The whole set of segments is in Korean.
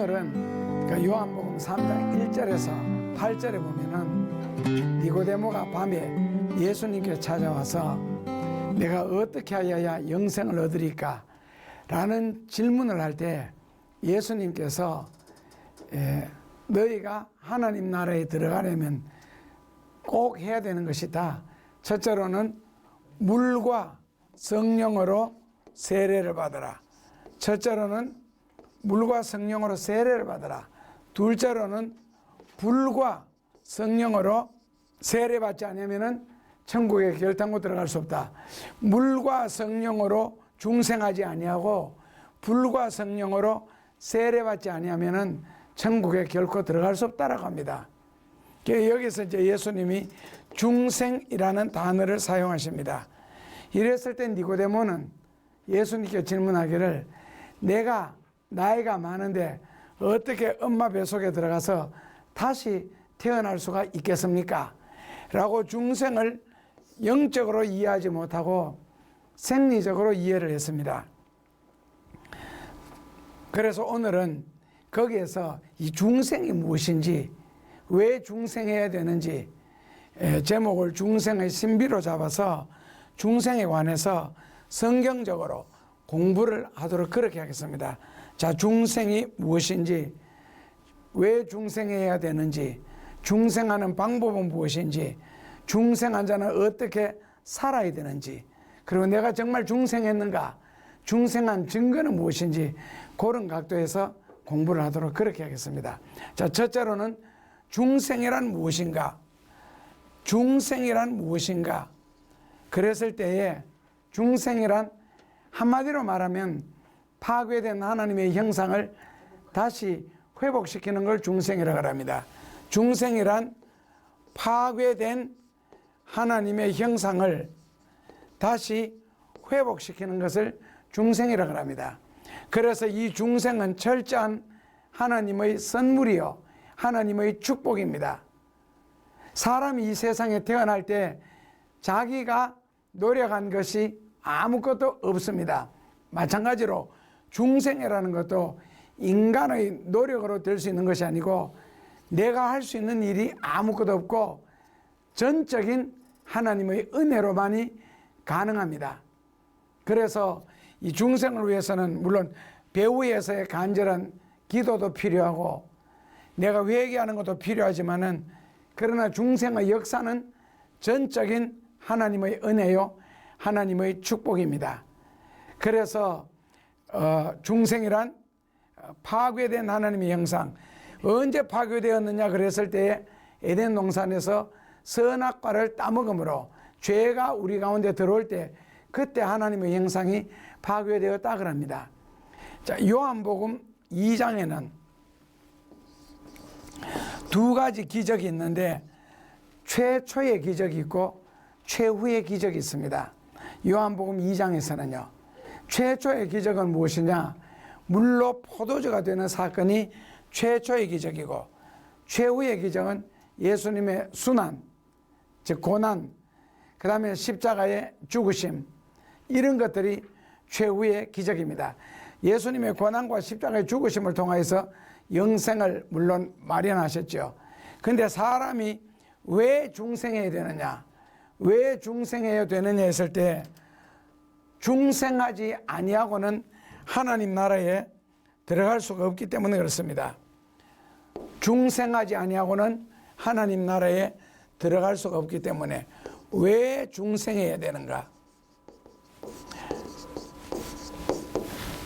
오늘은 그 요한복음 3장 1절에서 8절에 보면은 니고데모가 밤에 예수님께 찾아와서 내가 어떻게 하여야 영생을 얻으리까? 라는 질문을 할 때 예수님께서 너희가 하나님 나라에 들어가려면 꼭 해야 되는 것이다. 첫째로는 물과 성령으로 세례를 받으라. 첫째로는 물과 성령으로 세례를 받으라. 둘째로는 불과 성령으로 세례받지 않으면 천국에 결단코 들어갈 수 없다. 물과 성령으로 중생하지 아니하고 불과 성령으로 세례받지 아니하면 천국에 결코 들어갈 수 없다라고 합니다. 여기서 이제 예수님이 중생이라는 단어를 사용하십니다. 이랬을 때 니고데모는 예수님께 질문하기를 내가 나이가 많은데 어떻게 엄마 뱃속에 들어가서 다시 태어날 수가 있겠습니까? 라고 중생을 영적으로 이해하지 못하고 생리적으로 이해를 했습니다. 그래서 오늘은 거기에서 이 중생이 무엇인지, 왜 중생해야 되는지 제목을 중생의 신비로 잡아서 중생에 관해서 성경적으로 공부를 하도록 그렇게 하겠습니다. 자, 중생이 무엇인지, 왜 중생해야 되는지, 중생하는 방법은 무엇인지, 중생한 자는 어떻게 살아야 되는지, 그리고 내가 정말 중생했는가, 중생한 증거는 무엇인지 그런 각도에서 공부를 하도록 그렇게 하겠습니다. 자, 첫째로는 중생이란 무엇인가? 중생이란 무엇인가? 그랬을 때에 중생이란 한마디로 말하면 파괴된 하나님의 형상을 다시 회복시키는 걸 중생이라고 합니다. 중생이란 파괴된 하나님의 형상을 다시 회복시키는 것을 중생이라고 합니다. 그래서 이 중생은 철저한 하나님의 선물이요, 하나님의 축복입니다. 사람이 이 세상에 태어날 때 자기가 노력한 것이 아무것도 없습니다. 마찬가지로 중생이라는 것도 인간의 노력으로 될 수 있는 것이 아니고 내가 할 수 있는 일이 아무것도 없고 전적인 하나님의 은혜로만이 가능합니다. 그래서 이 중생을 위해서는 물론 배후에서의 간절한 기도도 필요하고 내가 회개하는 것도 필요하지만은 그러나 중생의 역사는 전적인 하나님의 은혜요, 하나님의 축복입니다. 그래서 중생이란 파괴된 하나님의 형상, 언제 파괴되었느냐 그랬을 때 에덴 동산에서 선악과를 따먹음으로 죄가 우리 가운데 들어올 때 그때 하나님의 형상이 파괴되었다 그럽니다. 자, 요한복음 2장에는 두 가지 기적이 있는데 최초의 기적이 있고 최후의 기적이 있습니다. 요한복음 2장에서는요. 최초의 기적은 무엇이냐? 물로 포도주가 되는 사건이 최초의 기적이고 최후의 기적은 예수님의 순환, 즉 고난, 그 다음에 십자가의 죽으심, 이런 것들이 최후의 기적입니다. 예수님의 고난과 십자가의 죽으심을 통해서 영생을 물론 마련하셨죠. 그런데 사람이 왜 중생해야 되느냐, 왜 중생해야 되느냐 했을 때 중생하지 아니하고는 하나님 나라에 들어갈 수가 없기 때문에 그렇습니다. 중생하지 아니하고는 하나님 나라에 들어갈 수가 없기 때문에 왜 중생해야 되는가?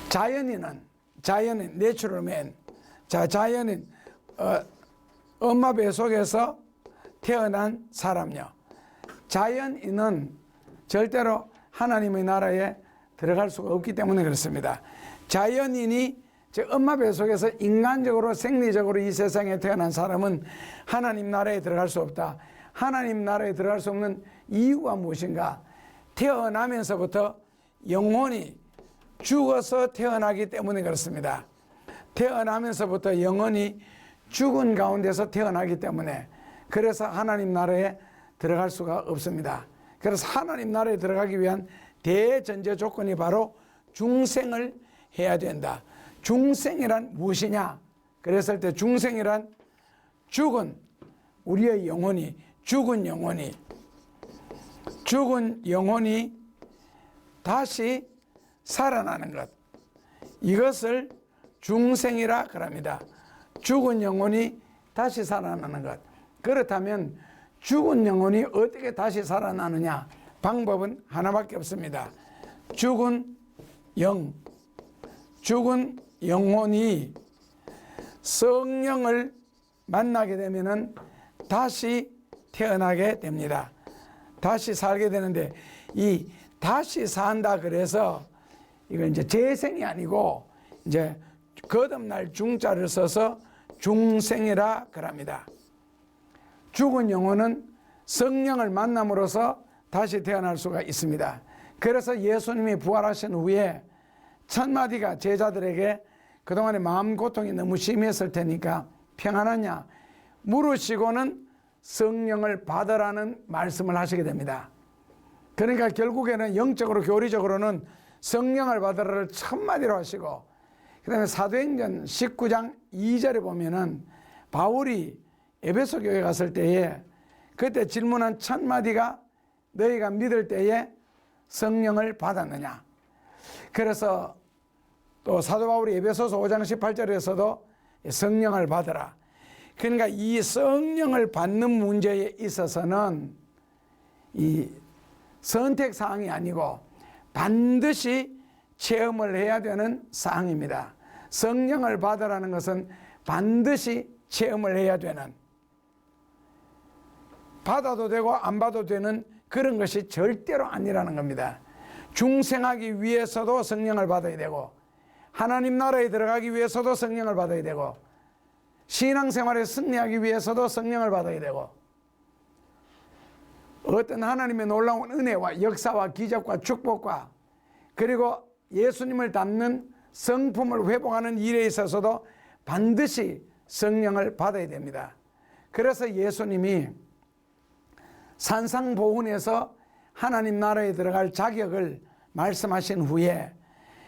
자연인, 내추럴맨. 자, 자연인, 엄마 뱃속에서 태어난 사람요. 자연인은 절대로 하나님의 나라에 들어갈 수가 없기 때문에 그렇습니다. 자연인이 즉 엄마 뱃속에서 인간적으로 생리적으로 이 세상에 태어난 사람은 하나님 나라에 들어갈 수 없다. 하나님 나라에 들어갈 수 없는 이유가 무엇인가? 태어나면서부터 영혼이 죽어서 태어나기 때문에 그렇습니다. 태어나면서부터 영혼이 죽은 가운데서 태어나기 때문에 그래서 하나님 나라에 들어갈 수가 없습니다. 그래서 하나님 나라에 들어가기 위한 대전제 조건이 바로 중생을 해야 된다. 중생이란 무엇이냐? 그랬을 때 중생이란 죽은 우리의 영혼이 죽은 영혼이 다시 살아나는 것, 이것을 중생이라 그럽니다. 죽은 영혼이 다시 살아나는 것. 그렇다면 죽은 영혼이 어떻게 다시 살아나느냐? 방법은 하나밖에 없습니다. 죽은 영혼이 성령을 만나게 되면은 다시 태어나게 됩니다. 다시 살게 되는데, 이 다시 산다 그래서 이건 이제 재생이 아니고 이제 거듭날 중자를 써서 중생이라 그럽니다. 죽은 영혼은 성령을 만남으로써 다시 태어날 수가 있습니다. 그래서 예수님이 부활하신 후에 첫 마디가 제자들에게 그동안에 마음 고통이 너무 심했을 테니까 평안하냐 물으시고는 성령을 받으라는 말씀을 하시게 됩니다. 그러니까 결국에는 영적으로 교리적으로는 성령을 받으라를 첫 마디로 하시고, 그 다음에 사도행전 19장 2절에 보면은 바울이 에베소 교회 갔을 때에 그때 질문한 첫 마디가 너희가 믿을 때에 성령을 받았느냐. 그래서 또 사도 바울이 에베소서 5장 18절에서도 성령을 받으라. 그러니까 이 성령을 받는 문제에 있어서는 이 선택 사항이 아니고 반드시 체험을 해야 되는 사항입니다. 성령을 받으라는 것은 반드시 체험을 해야 되는, 받아도 되고 안 받아도 되는 그런 것이 절대로 아니라는 겁니다. 중생하기 위해서도 성령을 받아야 되고, 하나님 나라에 들어가기 위해서도 성령을 받아야 되고, 신앙생활에 승리하기 위해서도 성령을 받아야 되고, 어떤 하나님의 놀라운 은혜와 역사와 기적과 축복과 그리고 예수님을 닮는 성품을 회복하는 일에 있어서도 반드시 성령을 받아야 됩니다. 그래서 예수님이 산상보훈에서 하나님 나라에 들어갈 자격을 말씀하신 후에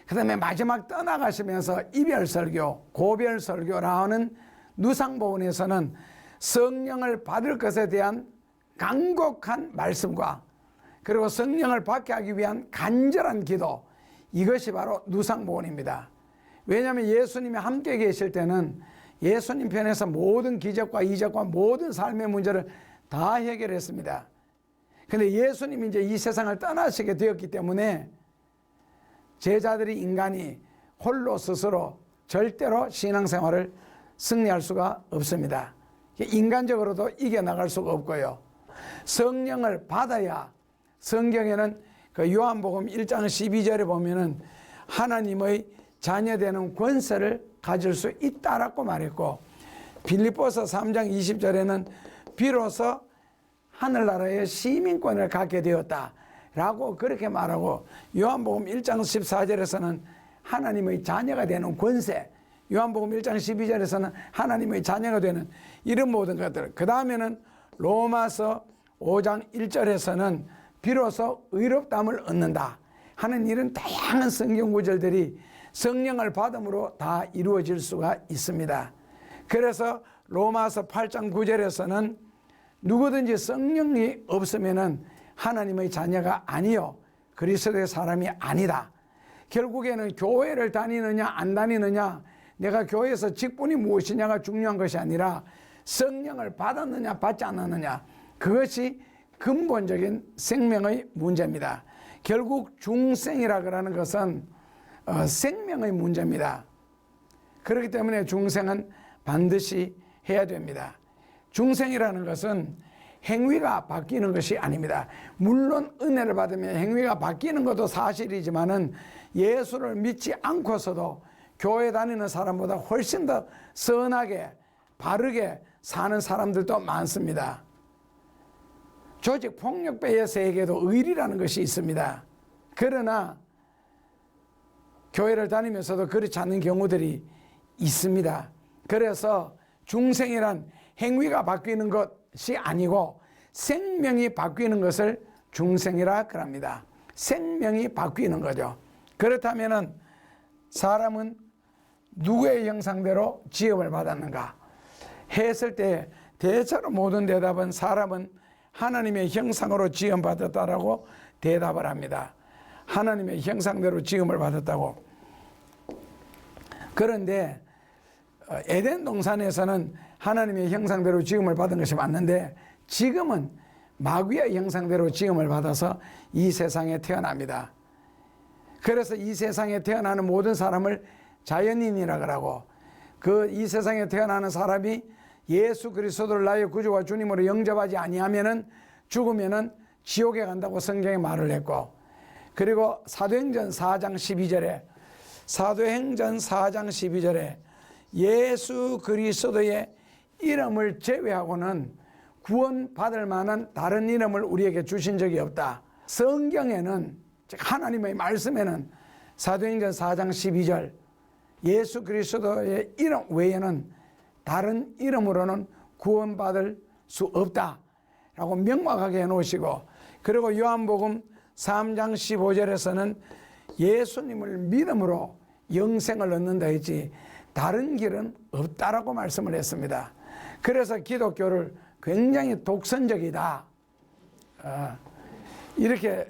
그 다음에 마지막 떠나가시면서 이별설교, 고별설교라는 누상보훈에서는 성령을 받을 것에 대한 간곡한 말씀과 그리고 성령을 받게 하기 위한 간절한 기도, 이것이 바로 누상보훈입니다. 왜냐하면 예수님이 함께 계실 때는 예수님 편에서 모든 기적과 이적과 모든 삶의 문제를 다 해결했습니다. 그런데 예수님이 이제 이 세상을 떠나시게 되었기 때문에 제자들이 인간이 홀로 스스로 절대로 신앙생활을 승리할 수가 없습니다. 인간적으로도 이겨나갈 수가 없고요. 성령을 받아야 성경에는 그 요한복음 1장 12절에 보면은 하나님의 자녀되는 권세를 가질 수 있다라고 말했고, 빌립보서 3장 20절에는 비로소 하늘나라의 시민권을 갖게 되었다라고 그렇게 말하고, 요한복음 1장 14절에서는 하나님의 자녀가 되는 권세, 요한복음 1장 12절에서는 하나님의 자녀가 되는 이런 모든 것들, 그 다음에는 로마서 5장 1절에서는 비로소 의롭다함을 얻는다 하는 이런 다양한 성경 구절들이 성령을 받음으로 다 이루어질 수가 있습니다. 그래서 로마서 8장 9절에서는 누구든지 성령이 없으면은 하나님의 자녀가 아니요 그리스도의 사람이 아니다. 결국에는 교회를 다니느냐 안 다니느냐, 내가 교회에서 직분이 무엇이냐가 중요한 것이 아니라 성령을 받았느냐 받지 않았느냐, 그것이 근본적인 생명의 문제입니다. 결국 중생이라 그러는 것은 생명의 문제입니다. 그렇기 때문에 중생은 반드시 해야 됩니다. 중생이라는 것은 행위가 바뀌는 것이 아닙니다. 물론 은혜를 받으면 행위가 바뀌는 것도 사실이지만은 예수를 믿지 않고서도 교회 다니는 사람보다 훨씬 더 선하게 바르게 사는 사람들도 많습니다. 조직 폭력배의 세계에도 의리라는 것이 있습니다. 그러나 교회를 다니면서도 그렇지 않은 경우들이 있습니다. 그래서 중생이란 행위가 바뀌는 것이 아니고 생명이 바뀌는 것을 중생이라 그럽니다. 생명이 바뀌는 거죠. 그렇다면은 사람은 누구의 형상대로 지음을 받았는가 했을 때 대체로 모든 대답은 사람은 하나님의 형상으로 지음받았다라고 대답을 합니다. 하나님의 형상대로 지음을 받았다고. 그런데 에덴 동산에서는 하나님의 형상대로 지음을 받은 것이 맞는데 지금은 마귀의 형상대로 지음을 받아서 이 세상에 태어납니다. 그래서 이 세상에 태어나는 모든 사람을 자연인이라 그러고 그 이 세상에 태어나는 사람이 예수 그리스도를 나의 구주와 주님으로 영접하지 아니하면은 죽으면은 지옥에 간다고 성경에 말을 했고, 그리고 사도행전 4장 12절에 예수 그리스도의 이름을 제외하고는 구원받을 만한 다른 이름을 우리에게 주신 적이 없다. 성경에는, 즉 하나님의 말씀에는 사도행전 4장 12절 예수 그리스도의 이름 외에는 다른 이름으로는 구원받을 수 없다라고 명확하게 해놓으시고, 그리고 요한복음 3장 15절에서는 예수님을 믿음으로 영생을 얻는다 했지 다른 길은 없다라고 말씀을 했습니다. 그래서 기독교를 굉장히 독선적이다 이렇게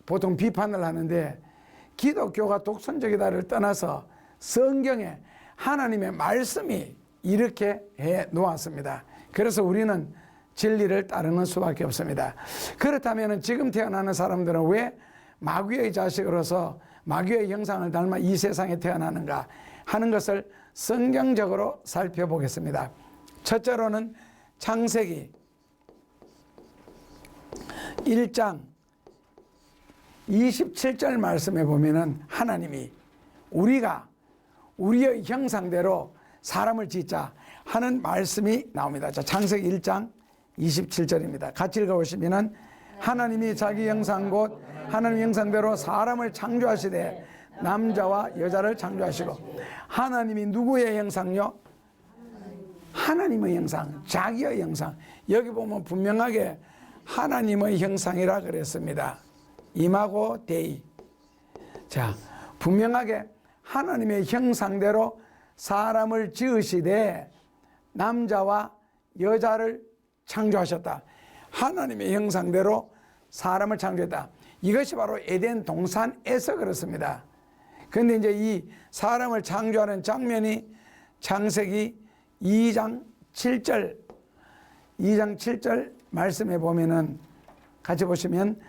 보통 비판을 하는데, 기독교가 독선적이다를 떠나서 성경에 하나님의 말씀이 이렇게 해 놓았습니다. 그래서 우리는 진리를 따르는 수밖에 없습니다. 그렇다면 지금 태어나는 사람들은 왜 마귀의 자식으로서 마귀의 형상을 닮아 이 세상에 태어나는가 하는 것을 성경적으로 살펴보겠습니다. 첫째로는 창세기 1장 27절 말씀에 보면은 하나님이 우리가 우리의 형상대로 사람을 짓자 하는 말씀이 나옵니다. 자, 창세기 1장 27절입니다. 같이 읽어보시면은 하나님이 자기 형상 곧 하나님 형상대로 사람을 창조하시되 남자와 여자를 창조하시고. 하나님이 누구의 형상요? 하나님의 형상, 자기의 형상. 여기 보면 분명하게 하나님의 형상이라 그랬습니다. 이마고 데이. 자, 분명하게 하나님의 형상대로 사람을 지으시되 남자와 여자를 창조하셨다. 하나님의 형상대로 사람을 창조했다. 이것이 바로 에덴 동산에서 그렇습니다. 그런데 이제 이 사람을 창조하는 장면이 창세기 2장 7절 말씀에 보면은 같이 보시면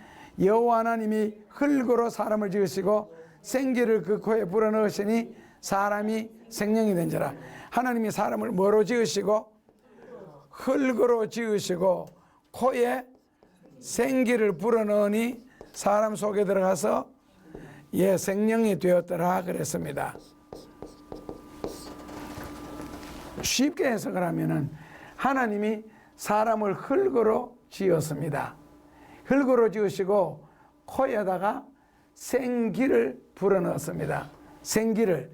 여호와 하나님이 흙으로 사람을 지으시고 생기를 그 코에 불어넣으시니 사람이 생명이 된지라. 하나님이 사람을 뭐로 지으시고 흙으로 지으시고 코에 생기를 불어넣으니 사람 속에 들어가서 생명이 되었더라 그랬습니다. 쉽게 해석을 하면은 하나님이 사람을 흙으로 지었습니다. 흙으로 지으시고 코에다가 생기를 불어넣었습니다. 생기를,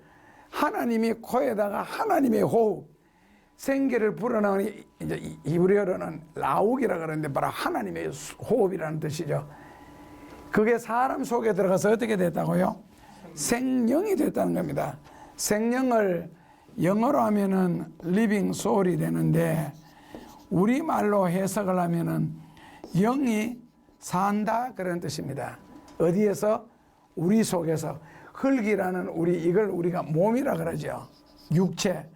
하나님이 코에다가 하나님의 호흡, 생기를 불어넣으니 이제 히브리어로는 라욱이라고 그러는데 바로 하나님의 호흡이라는 뜻이죠. 그게 사람 속에 들어가서 어떻게 됐다고요? 생명이 됐다는 겁니다. 생명을 영어로 하면은 living soul이 되는데 우리말로 해석을 하면은 영이 산다 그런 뜻입니다. 어디에서? 우리 속에서. 흙이라는 이걸 우리가 몸이라 그러죠. 육체.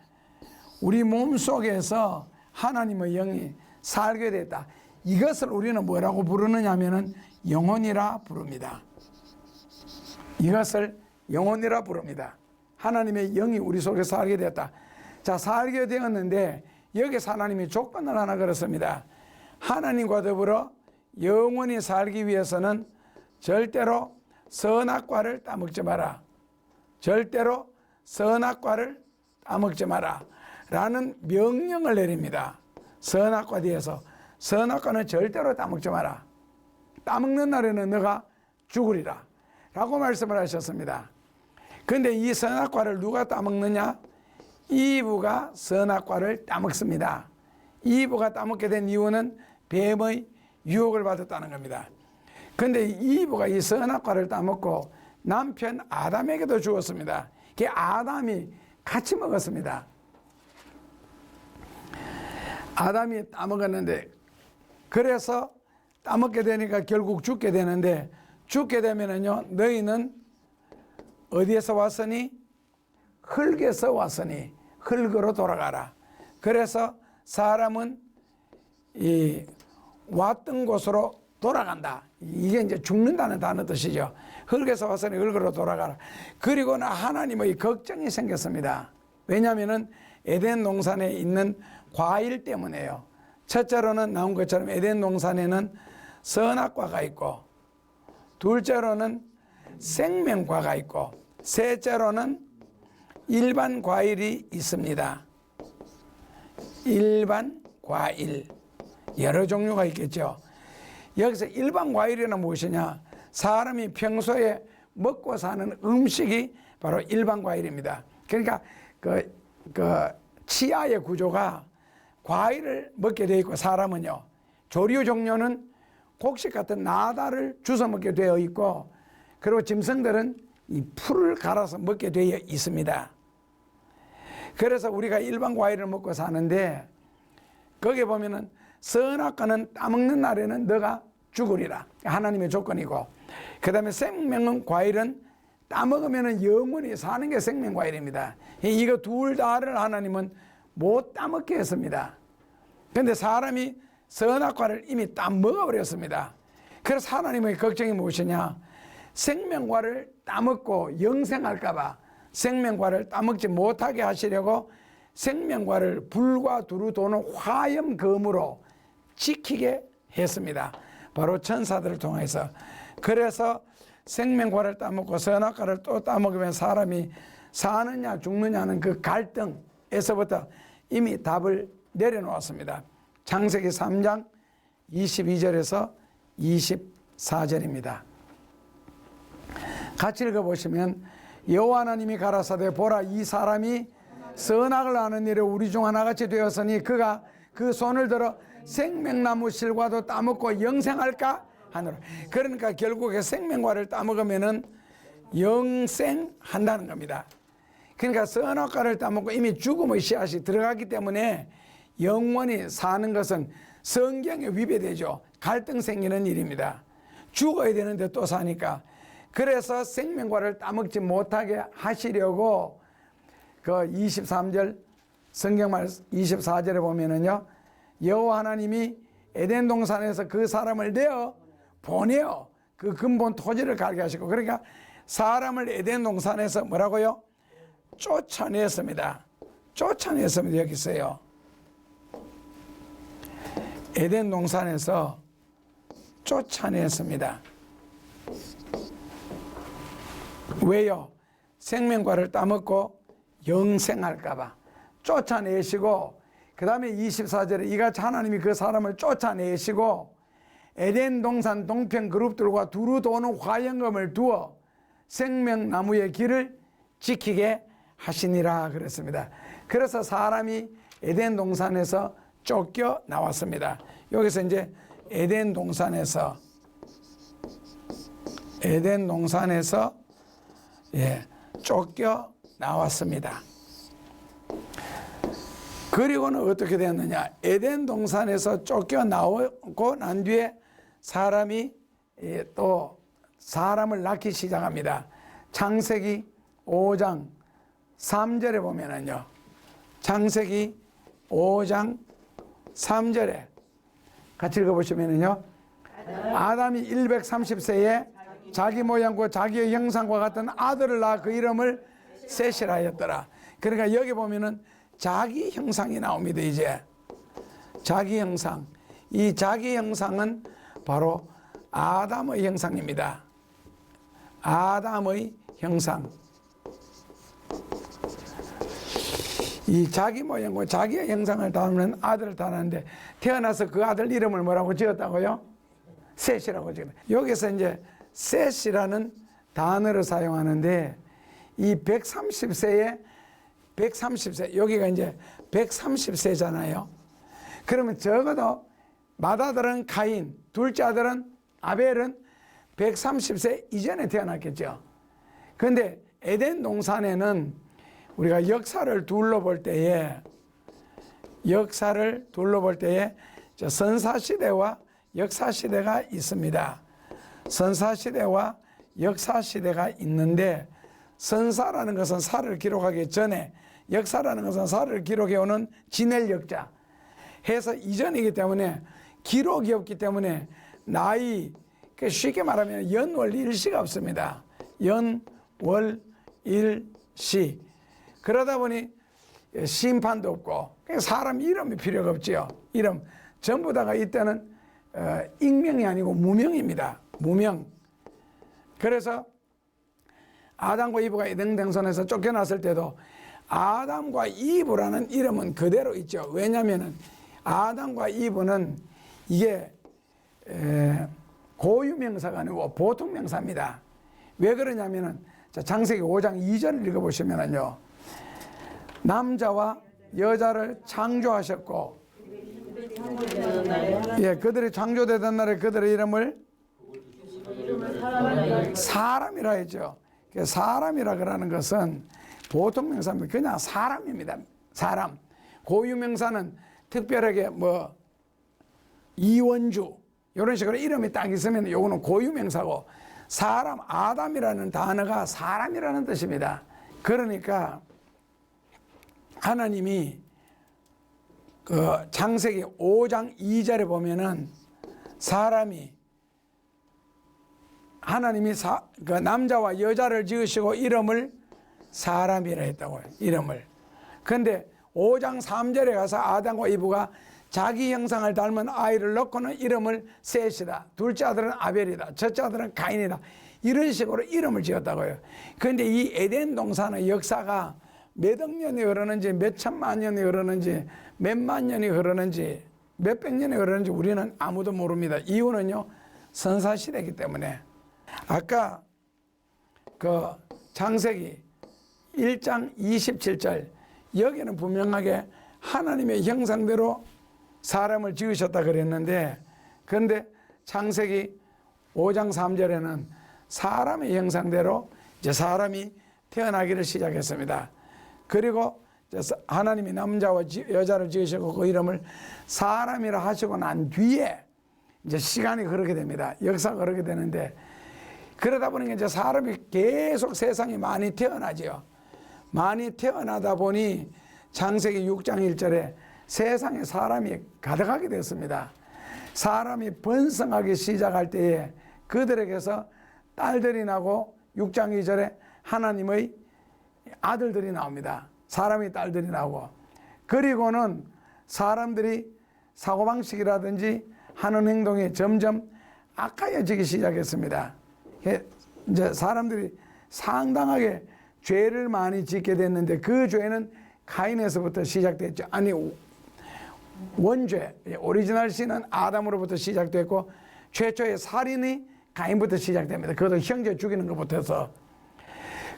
우리 몸 속에서 하나님의 영이 살게 됐다. 이것을 우리는 뭐라고 부르느냐 하면은 영혼이라 부릅니다. 이것을 영혼이라 부릅니다. 하나님의 영이 우리 속에 살게 되었다. 자, 살게 되었는데 여기서 하나님이 조건을 하나 걸었습니다. 하나님과 더불어 영원히 살기 위해서는 절대로 선악과를 따먹지 마라. 절대로 선악과를 따먹지 마라 라는 명령을 내립니다. 선악과 뒤에서 선악과는 절대로 따먹지 마라. 따먹는 날에는 너가 죽으리라 라고 말씀을 하셨습니다. 그런데 이 선악과를 누가 따먹느냐? 이브가 선악과를 따먹습니다. 이브가 따먹게 된 이유는 뱀의 유혹을 받았다는 겁니다. 그런데 이브가 이 선악과를 따먹고 남편 아담에게도 주었습니다. 그 아담이 같이 먹었습니다. 아담이 따먹었는데, 그래서 따먹게 되니까 결국 죽게 되는데, 죽게 되면은요, 너희는 어디에서 왔으니? 흙에서 왔으니 흙으로 돌아가라. 그래서 사람은 이 왔던 곳으로 돌아간다. 이게 이제 죽는다는 단어 뜻이죠. 흙에서 왔으니 흙으로 돌아가라. 그리고는 하나님의 걱정이 생겼습니다. 왜냐하면은 에덴 동산에 있는 과일 때문에요. 첫째로는 나온 것처럼 에덴 동산에는 선악과가 있고, 둘째로는 생명과가 있고, 셋째로는 일반 과일이 있습니다. 일반 과일, 여러 종류가 있겠죠. 여기서 일반 과일이란 무엇이냐? 사람이 평소에 먹고 사는 음식이 바로 일반 과일입니다. 그러니까 그 치아의 구조가 과일을 먹게 되어 있고, 사람은요, 조류 종류는 곡식 같은 나다를 주워 먹게 되어 있고, 그리고 짐승들은 이 풀을 갈아서 먹게 되어 있습니다. 그래서 우리가 일반 과일을 먹고 사는데, 거기에 보면은 선악과는 따먹는 날에는 너가 죽으리라, 하나님의 조건이고, 그 다음에 생명 과일은 따먹으면 영원히 사는 게 생명 과일입니다. 이거 둘 다를 하나님은 못 따먹게 했습니다. 그런데 사람이 선악과를 이미 따먹어버렸습니다. 그래서 하나님의 걱정이 무엇이냐? 생명과를 따먹고 영생할까봐 생명과를 따먹지 못하게 하시려고 생명과를 불과 두루 도는 화염검으로 지키게 했습니다. 바로 천사들을 통해서. 그래서 생명과를 따먹고 선악과를 또 따먹으면 사람이 사느냐 죽느냐는 그 갈등에서부터 이미 답을 내려놓았습니다. 창세기 3장 22절에서 24절입니다. 같이 읽어보시면, 여호와 하나님이 가라사대 보라, 이 사람이 선악을 아는 일에 우리 중 하나같이 되었으니 그가 그 손을 들어 생명나무 실과도 따먹고 영생할까 하노라. 그러니까 결국에 생명과를 따먹으면은 영생한다는 겁니다. 그러니까 선악과를 따먹고 이미 죽음의 씨앗이 들어가기 때문에 영원히 사는 것은 성경에 위배되죠. 갈등 생기는 일입니다. 죽어야 되는데 또 사니까. 그래서 생명과를 따먹지 못하게 하시려고 그 23절 성경말 24절에 보면은요, 여호와 하나님이 에덴 동산에서 그 사람을 내어 보내어 그 근본 토지를 갈게 하시고, 그러니까 사람을 에덴 동산에서 뭐라고요? 쫓아냈습니다. 쫓아냈습니다. 여기 있어요. 에덴 동산에서 쫓아냈습니다. 왜요? 생명과를 따먹고 영생할까봐 쫓아내시고, 그 다음에 24절에 이같이 하나님이 그 사람을 쫓아내시고 에덴 동산 동편 그룹들과 두루 도는 화영검을 두어 생명나무의 길을 지키게 하시니라 그랬습니다. 그래서 사람이 에덴 동산에서 쫓겨 나왔습니다. 여기서 이제 에덴 동산에서 쫓겨 나왔습니다. 그리고는 어떻게 되었느냐? 에덴 동산에서 쫓겨 나오고 난 뒤에 사람이 또 사람을 낳기 시작합니다. 창세기 5장 3절에 보면은요, 창세기 5장 3절에 같이 읽어보시면은요, 아담이 130세에 자기 모양과 자기의 형상과 같은 아들을 낳아 그 이름을 셋이라 하였더라. 그러니까 여기 보면은 자기 형상이 나옵니다. 이제 자기 형상, 이 자기 형상은 바로 아담의 형상입니다. 아담의 형상. 이 자기 모양과 자기의 형상을 담는 아들을 낳았는데, 태어나서 그 아들 이름을 뭐라고 지었다고요? 셋이라고 지었다. 여기서 이제 셋이라는 단어를 사용하는데, 이 130세에 130세, 여기가 이제 130세잖아요. 그러면 적어도 맏아들은 가인, 둘째 아들은 아벨은 130세 이전에 태어났겠죠. 그런데 에덴 동산에는 우리가 역사를 둘러볼 때에 저 선사시대와 역사시대가 있습니다. 선사시대와 역사시대가 있는데, 선사라는 것은 사를 기록하기 전에, 역사라는 것은 사를 기록해오는 진헬 역자 해서 이전이기 때문에 기록이 없기 때문에 나이, 쉽게 말하면 연월 일시가 없습니다. 연월 일시. 그러다 보니 심판도 없고 사람 이름이 필요가 없지요. 이름 전부 다가 이때는 익명이 아니고 무명입니다. 무명. 그래서 아담과 이브가 에덴 동산에서 쫓겨났을 때도 아담과 이브라는 이름은 그대로 있죠. 왜냐하면 아담과 이브는 이게 고유명사가 아니고 보통명사입니다. 왜 그러냐면은 창세기 5장 2절을 읽어보시면은요, 남자와 여자를 창조하셨고, 그들이 창조되던 날에 그들의 이름을 사람이라 했죠. 사람이라 그러는 것은 보통명사입니다. 그냥 사람입니다. 사람. 고유명사는 특별하게 뭐 이원주 이런 식으로 이름이 딱 있으면 요거는 고유명사고, 사람, 아담이라는 단어가 사람이라는 뜻입니다. 그러니까 하나님이 그 창세기 5장 2절에 보면은 하나님이 그 남자와 여자를 지으시고 이름을 사람이라 했다고요. 이름을. 근데 5장 3절에 가서 아담과 이브가 자기 형상을 닮은 아이를 낳고는 이름을 셋이다. 둘째 아들은 아벨이다. 첫째 아들은 가인이다. 이런 식으로 이름을 지었다고요. 그런데 이 에덴 동산의 역사가 몇억 년이 흐르는지, 몇 천만 년이 흐르는지, 몇만 년이 흐르는지, 몇백 년이 흐르는지 우리는 아무도 모릅니다. 이유는요, 선사시대이기 때문에. 아까 그 창세기 1장 27절, 여기는 분명하게 하나님의 형상대로 사람을 지으셨다 그랬는데, 그런데 창세기 5장 3절에는 사람의 형상대로 이제 사람이 태어나기를 시작했습니다. 그리고 하나님이 남자와 여자를 지으시고 그 이름을 사람이라 하시고 난 뒤에 이제 시간이 흐르게 됩니다. 역사가 흐르게 되는데, 그러다 보니까 이제 사람이 계속 세상에 많이 태어나지요. 많이 태어나다 보니 창세기 6장 1절에 세상에 사람이 가득하게 됐습니다. 사람이 번성하기 시작할 때에 그들에게서 딸들이 나고 6장 2절에 하나님의 아들들이 나옵니다. 사람이 딸들이 나오고, 그리고는 사람들이 사고방식이라든지 하는 행동이 점점 악하여지기 시작했습니다. 이제 사람들이 상당하게 죄를 많이 짓게 됐는데, 그 죄는 가인에서부터 시작됐죠. 아니, 원죄, 오리지널 신은 아담으로부터 시작됐고, 최초의 살인이 가인부터 시작됩니다. 그것도 형제 죽이는 것부터 해서.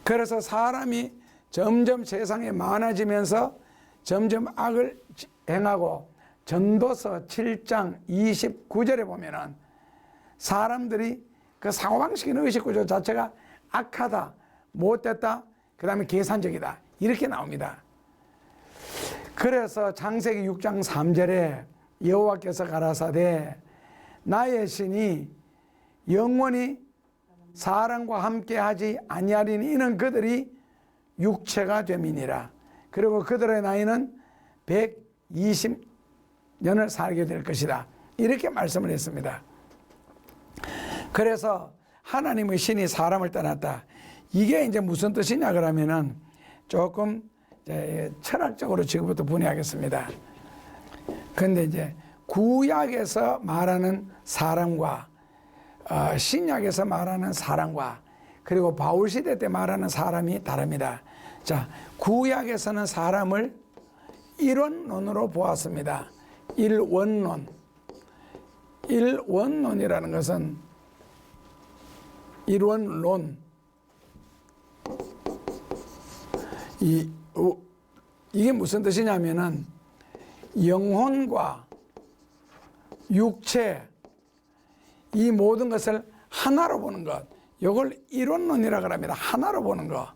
그래서 사람이 점점 세상에 많아지면서 점점 악을 행하고, 전도서 7장 29절에 보면은 사람들이 그 사고방식이나 의식구조 자체가 악하다, 못됐다, 그 다음에 계산적이다, 이렇게 나옵니다. 그래서 창세기 6장 3절에 여호와께서 가라사대 나의 신이 영원히 사람과 함께 하지 아니하리니 이는 그들이 육체가 됨이니라. 그리고 그들의 나이는 120년을 살게 될 것이다. 이렇게 말씀을 했습니다. 그래서 하나님의 신이 사람을 떠났다. 이게 이제 무슨 뜻이냐 그러면은 조금 철학적으로 지금부터 분해하겠습니다. 근데 이제 구약에서 말하는 사람과 신약에서 말하는 사람과 그리고 바울시대 때 말하는 사람이 다릅니다. 자, 구약에서는 사람을 일원론으로 보았습니다. 일원론. 일원론이라는 것은 일원론. 이게 무슨 뜻이냐면은 영혼과 육체 이 모든 것을 하나로 보는 것, 이걸 일원론이라고 합니다. 하나로 보는 것.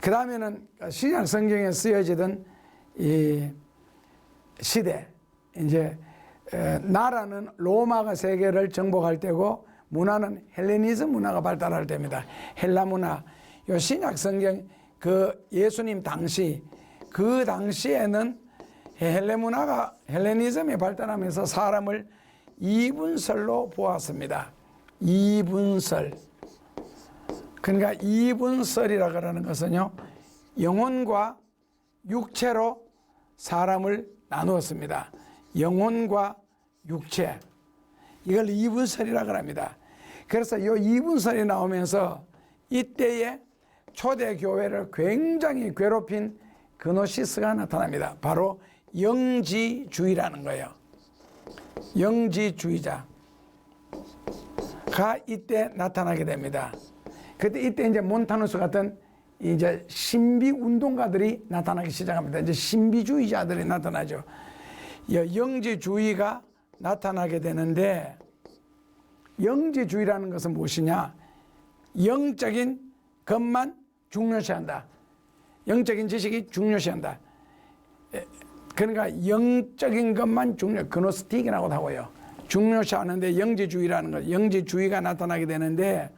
그 다음에는 신약 성경에 쓰여지던 이 시대, 이제 나라는 로마가 세계를 정복할 때고 문화는 헬레니즘 문화가 발달할 때입니다. 헬라 문화. 요 신약 성경 그 예수님 당시 그 당시에는 헬레니즘이 발달하면서 사람을 이분설로 보았습니다. 이분설. 그러니까 이분설이라 그러는 것은요, 영혼과 육체로 사람을 나누었습니다. 영혼과 육체. 이걸 이분설이라 그럽니다. 그래서 이 이분설이 나오면서 이때에 초대교회를 굉장히 괴롭힌 그노시스가 나타납니다. 바로 영지주의라는 거예요. 영지주의자가 이때 나타나게 됩니다. 그때 이때 이제 몬타누스 같은 이제 신비 운동가들이 나타나기 시작합니다. 이제 신비주의자들이 나타나죠. 영지주의가 나타나게 되는데, 영지주의라는 것은 무엇이냐? 영적인 것만 중요시한다. 영적인 지식이 중요시한다. 그러니까 영적인 것만 그노스틱이라고 하고요. 중요시하는데 영지주의라는 것, 영지주의가 나타나게 되는데,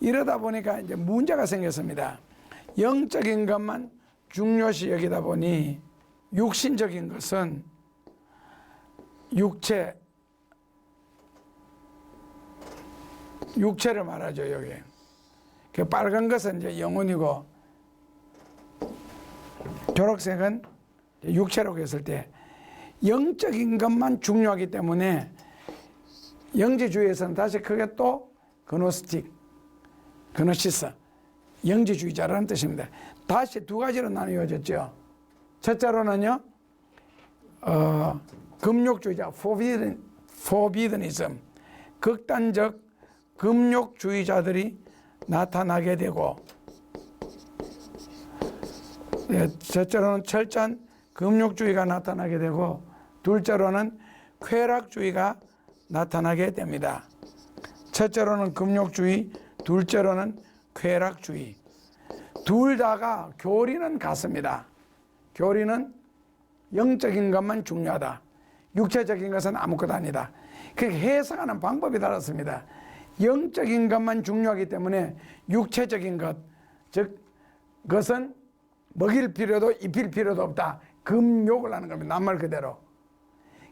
이러다 보니까 이제 문제가 생겼습니다. 영적인 것만 중요시 여기다 보니 육신적인 것은 육체를 말하죠. 여기 그 빨간 것은 이제 영혼이고 초록색은 육체라고 했을 때 영적인 것만 중요하기 때문에 영지주의에서는 다시 크게 또 그노스틱, 그노시스, 영지주의자라는 뜻입니다. 다시 두 가지로 나뉘어졌죠. 첫째로는요, 금욕주의자, forbiddenism, 극단적 금욕주의자들이 나타나게 되고, 첫째로는 철저한 금욕주의가 나타나게 되고, 둘째로는 쾌락주의가 나타나게 됩니다. 첫째로는 금욕주의, 둘째로는 쾌락주의. 둘 다가 교리는 같습니다. 교리는 영적인 것만 중요하다. 육체적인 것은 아무것도 아니다. 그렇게 해석하는 방법이 다릅니다. 영적인 것만 중요하기 때문에 육체적인 것, 즉 그것은 먹일 필요도 입힐 필요도 없다. 금욕을 하는 겁니다. 낱말 그대로.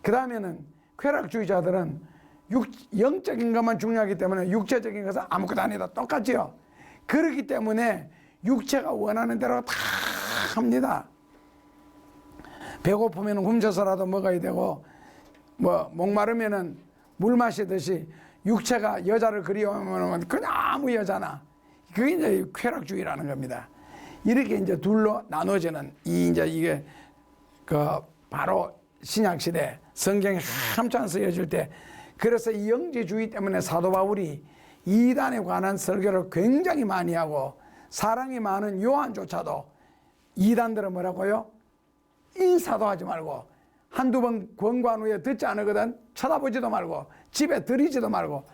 그 다음에는 쾌락주의자들은 영적인 것만 중요하기 때문에 육체적인 것은 아무것도 아니다. 똑같지요. 그렇기 때문에 육체가 원하는 대로 다 합니다. 배고프면 훔쳐서라도 먹어야 되고, 목마르면은 물 마시듯이 육체가 여자를 그리워하면 그냥 아무 여자나. 그게 이제 쾌락주의라는 겁니다. 이렇게 이제 둘로 나눠지는 이게 바로 신약시대 성경에 한참 쓰여질 때, 그래서 이 영지주의 때문에 사도 바울이 이단에 관한 설교를 굉장히 많이 하고, 사랑이 많은 요한조차도 이단들은 뭐라고요? 인사도 하지 말고, 한두 번 권고한 후에 듣지 않으거든 쳐다보지도 말고 집에 들이지도 말고,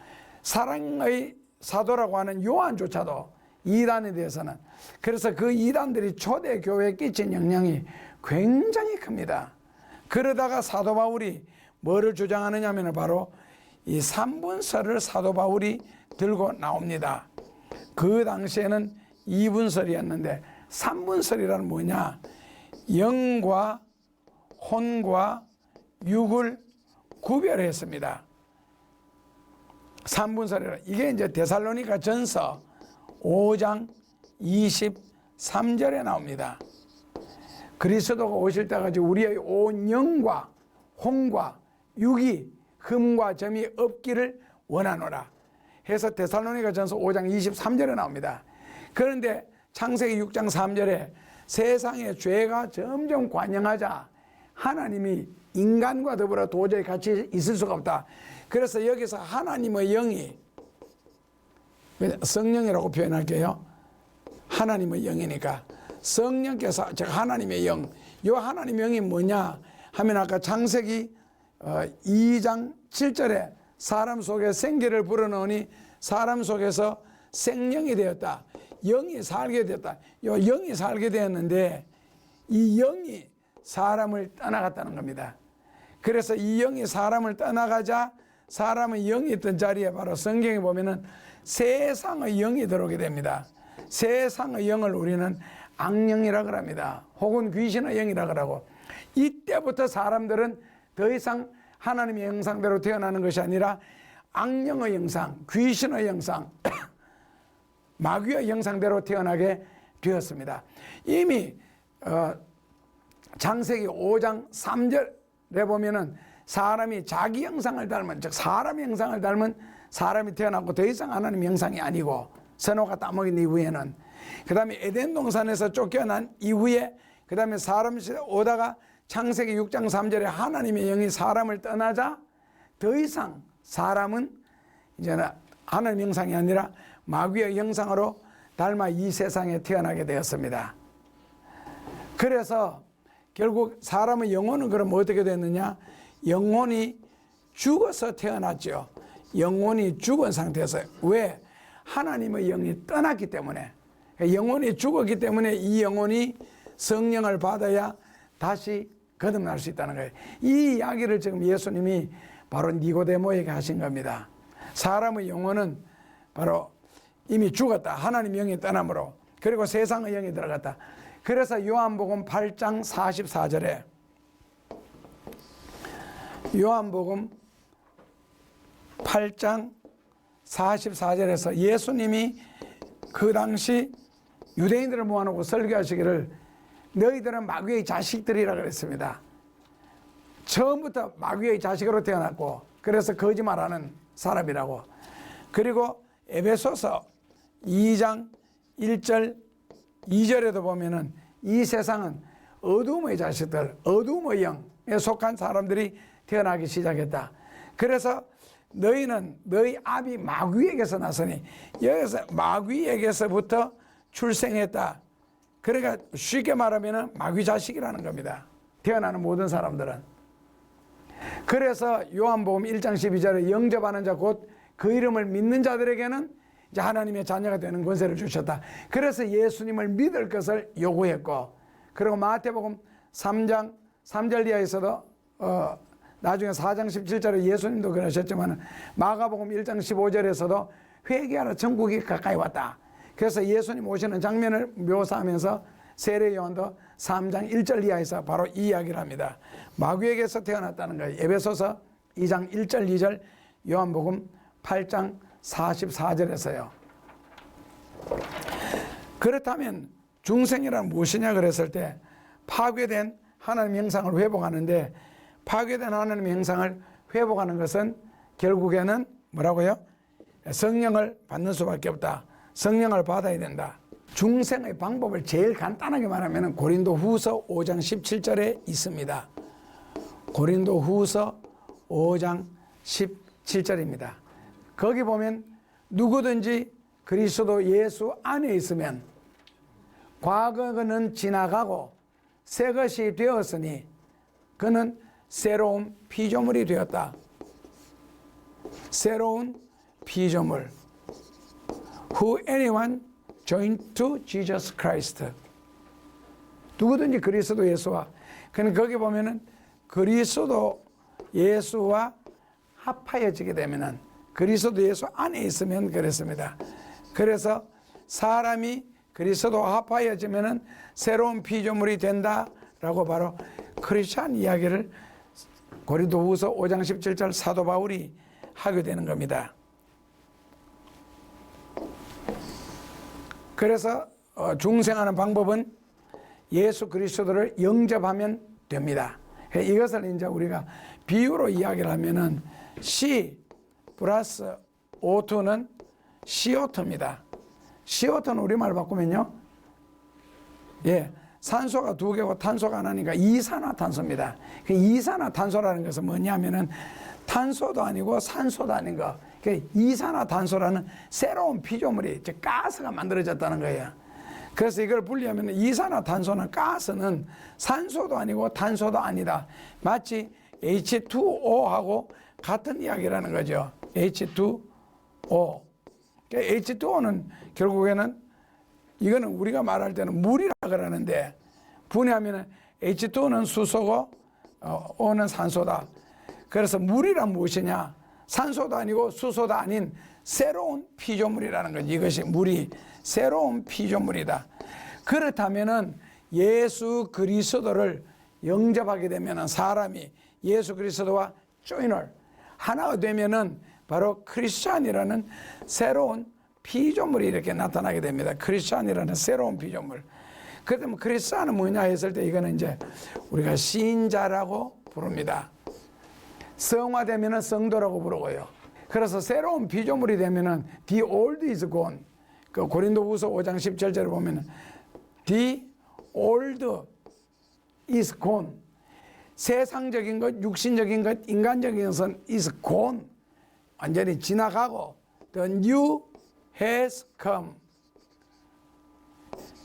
사랑의 사도라고 하는 요한조차도 이단에 대해서는, 그래서 그 이단들이 초대교회에 끼친 영향이 굉장히 큽니다. 그러다가 사도 바울이 뭐를 주장하느냐 하면 바로 이 삼분설을 사도 바울이 들고 나옵니다. 그 당시에는 이분설이었는데 삼분설이란 뭐냐? 영과 혼과 육을 구별했습니다. 삼분설이라. 이게 이제 데살로니가 전서 5장 23절에 나옵니다. 그리스도가 오실 때까지 우리의 온 영과 혼과 육이 흠과 점이 없기를 원하노라 해서 데살로니가 전서 5장 23절에 나옵니다. 그런데 창세기 6장 3절에 세상에 죄가 점점 관영하자 하나님이 인간과 더불어 도저히 같이 있을 수가 없다. 그래서 여기서 하나님의 영이, 성령이라고 표현할게요. 하나님의 영이니까 성령께서, 즉 하나님의 영, 이 하나님의 영이 뭐냐 하면 아까 창세기 2장 7절에 사람 속에 생기를 불어넣으니 사람 속에서 생명이 되었다. 영이 살게 됐다. 요 영이 살게 되었는데 이 영이 사람을 떠나갔다는 겁니다. 그래서 이 영이 사람을 떠나가자 사람의 영이 있던 자리에 바로 성경에 보면은 세상의 영이 들어오게 됩니다. 세상의 영을 우리는 악령이라고 합니다. 혹은 귀신의 영이라고 하고, 이때부터 사람들은 더 이상 하나님의 형상대로 태어나는 것이 아니라 악령의 형상, 귀신의 형상, 마귀의 형상대로 태어나게 되었습니다. 이미 창세기 5장 3절에 보면은 사람이 자기 형상을 닮은, 즉 사람의 형상을 닮은 사람이 태어났고 더 이상 하나님의 형상이 아니고, 선호가 따먹인 이후에는, 그 다음에 에덴 동산에서 쫓겨난 이후에, 그 다음에 사람 시대 오다가 창세기 6장 3절에 하나님의 영이 사람을 떠나자 더 이상 사람은 이제는 하나님의 형상이 아니라 마귀의 형상으로 닮아 이 세상에 태어나게 되었습니다. 그래서 결국 사람의 영혼은 그럼 어떻게 됐느냐? 영혼이 죽어서 태어났죠. 영혼이 죽은 상태에서. 왜? 하나님의 영이 떠났기 때문에. 영혼이 죽었기 때문에 이 영혼이 성령을 받아야 다시 거듭날 수 있다는 거예요. 이 이야기를 지금 예수님이 바로 니고데모에게 하신 겁니다. 사람의 영혼은 바로 이미 죽었다. 하나님의 영이 떠남으로. 그리고 세상의 영이 들어갔다. 그래서 요한복음 8장 44절에 요한복음 8장 44절에서 예수님이 그 당시 유대인들을 모아놓고 설교하시기를 너희들은 마귀의 자식들이라 그랬습니다. 처음부터 마귀의 자식으로 태어났고 그래서 거짓말하는 사람이라고. 그리고 에베소서 2장 1절 2절에도 보면은 이 세상은 어둠의 자식들, 어둠의 영에 속한 사람들이 태어나기 시작했다. 그래서 너희는 너희 아비 마귀에게서 났으니, 여기서 마귀에게서부터 출생했다. 그러니까 쉽게 말하면 마귀 자식이라는 겁니다. 태어나는 모든 사람들은. 그래서 요한복음 1장 12절에 영접하는 자 곧 그 이름을 믿는 자들에게는 이제 하나님의 자녀가 되는 권세를 주셨다. 그래서 예수님을 믿을 것을 요구했고, 그리고 마태복음 3장 3절 이하에서도 나중에 4장 17절에 예수님도 그러셨지만 마가복음 1장 15절에서도 회개하라 천국이 가까이 왔다. 그래서 예수님 오시는 장면을 묘사하면서 세례 요한도 3장 1절 이하에서 바로 이 이야기를 합니다. 마귀에게서 태어났다는 거예요. 에베소서 2장 1절 2절, 요한복음 8장 44절에서요. 그렇다면 중생이란 무엇이냐 그랬을 때 파괴된 하나님의 형상을 회복하는데, 파괴된 하나님의 형상을 회복하는 것은 결국에는 뭐라고요? 성령을 받는 수밖에 없다. 성령을 받아야 된다. 중생의 방법을 제일 간단하게 말하면 고린도 후서 5장 17절에 있습니다. 고린도 후서 5장 17절입니다. 거기 보면 누구든지 그리스도 예수 안에 있으면 과거는 지나가고 새 것이 되었으니 그는 새로운 피조물이 되었다. 새로운 피조물. Who anyone joined to Jesus Christ. 누구든지 그리스도 예수와. 그는 거기 보면은 그리스도 예수와 합하여지게 되면은, 그리스도 예수 안에 있으면 그랬습니다. 그래서 사람이 그리스도 합하여지면은 새로운 피조물이 된다라고 바로 크리스찬 이야기를 고린도후서 5장 17절 사도 바울이 하게 되는 겁니다. 그래서 중생하는 방법은 예수 그리스도를 영접하면 됩니다. 이것을 이제 우리가 비유로 이야기를 하면은 C 플러스 O2는 CO2입니다. CO2는 우리말 바꾸면요, 산소가 2개고 탄소가 하나니까 이산화탄소입니다. 그 이산화탄소라는 것은 뭐냐면은 탄소도 아니고 산소도 아닌 거. 이산화탄소라는 새로운 피조물이, 즉 가스가 만들어졌다는 거예요. 그래서 이걸 분리하면 이산화탄소는, 가스는 산소도 아니고 탄소도 아니다. 마치 H2O하고 같은 이야기라는 거죠. H2O. H2O는 결국에는 이거는 우리가 말할 때는 물이라 그러는데, 분해하면 H2는 수소고 O는 산소다. 그래서 물이란 무엇이냐? 산소도 아니고 수소도 아닌 새로운 피조물이라는 거지. 이것이 물이 새로운 피조물이다. 그렇다면은 예수 그리스도를 영접하게 되면은 사람이 예수 그리스도와 조인을 하나가 되면은 바로 크리스찬이라는 새로운 피조물이 이렇게 나타나게 됩니다. 크리스찬이라는 새로운 피조물. 그러면 크리스찬은 뭐냐 했을 때 이거는 이제 우리가 신자라고 부릅니다. 성화되면은 성도라고 부르고요. 그래서 새로운 피조물이 되면은 the old is gone. 그 고린도후서 5장 17절에 보면은 the old is gone. 세상적인 것, 육신적인 것, 인간적인 것은 is gone. 완전히 지나가고 the new has come.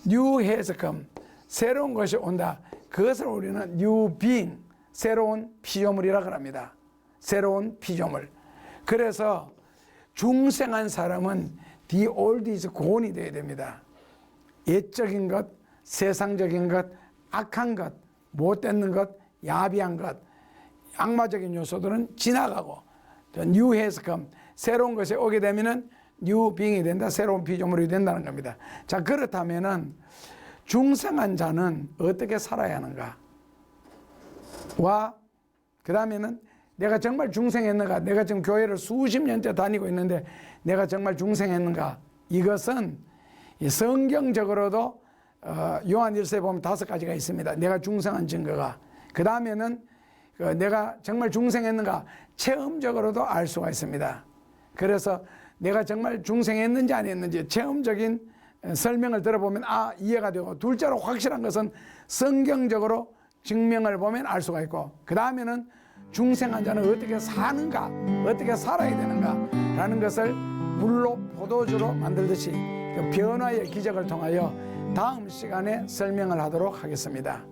new has come. 새로운 것이 온다. 그것을 우리는 new being, 새로운 피조물이라고 합니다. 새로운 피조물. 그래서 중생한 사람은 the old is gone이 되어야 됩니다. 옛적인 것, 세상적인 것, 악한 것, 못되는 것, 야비한 것, 악마적인 요소들은 지나가고 the new has come. 새로운 것이 오게 되면은 new being이 된다. 새로운 피조물이 된다는 겁니다. 자, 그렇다면은 중생한 자는 어떻게 살아야 하는가? 와, 그 다음에는 내가 정말 중생했는가? 내가 지금 교회를 수십 년째 다니고 있는데 내가 정말 중생했는가? 이것은 성경적으로도 요한 1서에 보면 5가지가 있습니다. 내가 중생한 증거가. 그 다음에는 내가 정말 중생했는가? 체험적으로도 알 수가 있습니다. 그래서 내가 정말 중생했는지 아니었는지 체험적인 설명을 들어보면 이해가 되고, 둘째로 확실한 것은 성경적으로 증명을 보면 알 수가 있고, 그 다음에는 중생한 자는 어떻게 사는가, 어떻게 살아야 되는가 라는 것을 물로 포도주로 만들듯이 그 변화의 기적을 통하여 다음 시간에 설명을 하도록 하겠습니다.